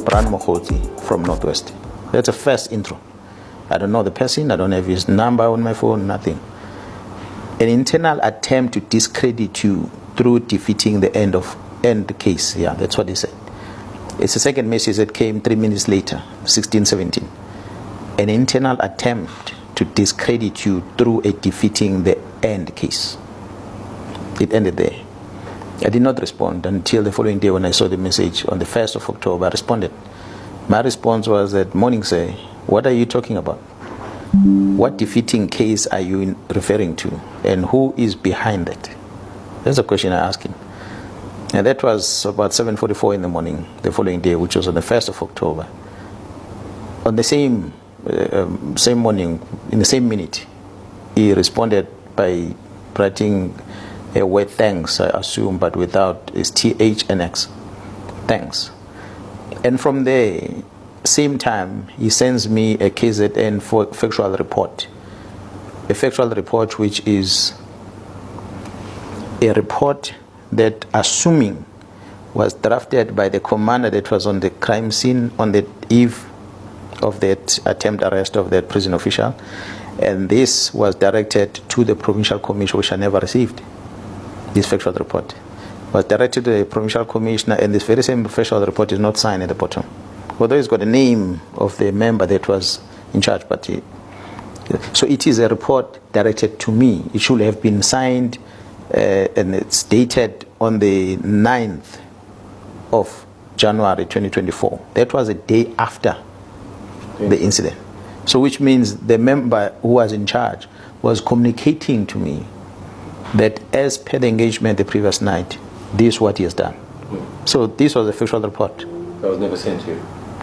Mkhwanazi from Northwest. That's the first intro. I don't know the person, I don't have his number on my phone, nothing. An internal attempt to discredit you through defeating the end case. Yeah, that's what he said. It's the second message that came 3 minutes later, 16:17. An internal attempt to discredit you through defeating the end case. It ended there. I did not respond until the following day when I saw the message on the 1st of October. I responded. My response was that, morning, sir, what are you talking about? What defeating case are you referring to? And who is behind it? That's a question I asked him. And that was about 7:44 in the morning, the following day, which was on the 1st of October. On the same morning, in the same minute, he responded by writing a word thanks, I assume, but without its TH and X. Thanks. And from there, same time, he sends me a KZN factual report. A factual report which is a report that, assuming, was drafted by the commander that was on the crime scene on the eve of that attempt arrest of that prison official. And this was directed to the provincial commission, which I never received. This factual report was directed to the provincial commissioner, and this very same factual report is not signed at the bottom. Although it's got the name of the member that was in charge, but so it is a report directed to me. It should have been signed, and it's dated on the 9th of January 2024. That was a day after the incident. So which means the member who was in charge was communicating to me that as per the engagement the previous night, this is what he has done. So this was a factual report. That was never sent to you?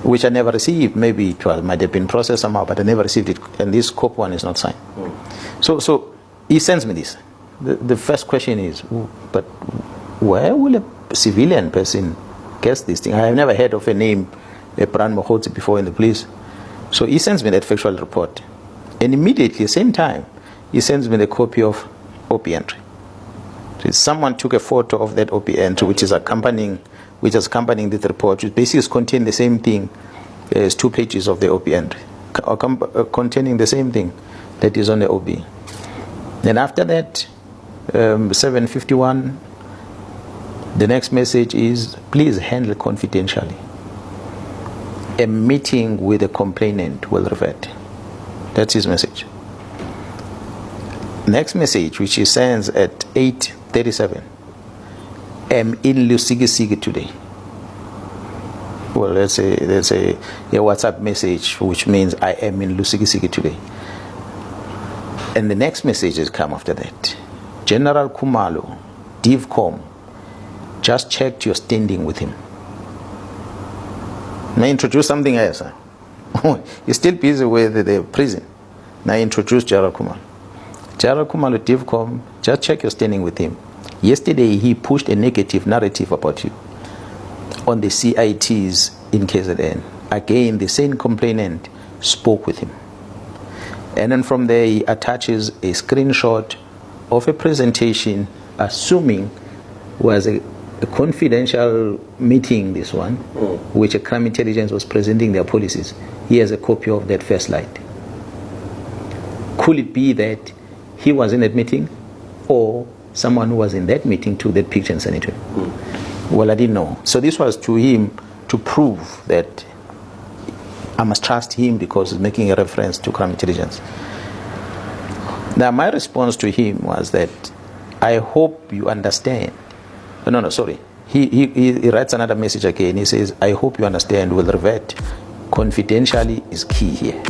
Which I never received. Maybe it might have been processed somehow, but I never received it. And this scope one is not signed. So he sends me this. The first question is, but where will a civilian person guess this thing? I have never heard of a name, Mr Mkhwanazi, before in the police. So he sends me that factual report. And immediately, same time, he sends me the copy of OP entry. So someone took a photo of that OP entry, which is accompanying this report, which basically contains the same thing as 2 pages of the OP entry, containing the same thing that is on the OB. Then after that, 7:51, the next message is, please handle confidentially. A meeting with the complainant will revert. That's his message. Next message, which he sends at 8:37. I'm in Lusikisiki today. Well, that's a WhatsApp message, which means I am in Lusikisiki today. And the next messages come after that. General Khumalo, DivCom, just checked your standing with him. May I introduce something else? You're still busy with the prison. Now I introduce General Khumalo. General Khumalo, DivCom, just check your standing with him. Yesterday he pushed a negative narrative about you on the CITs in KZN. Again, the same complainant spoke with him. And then from there he attaches a screenshot of a presentation, assuming was a confidential meeting, this one, which a crime intelligence was presenting their policies. He has a copy of that first slide. Could it be that he was in that meeting, or someone who was in that meeting took that picture and sent it to him? Well, I didn't know. So this was to him to prove that I must trust him because he's making a reference to crime intelligence. Now, my response to him was that I hope you understand. No, sorry. He writes another message again. He says, I hope you understand, will revert. Confidentially is key here.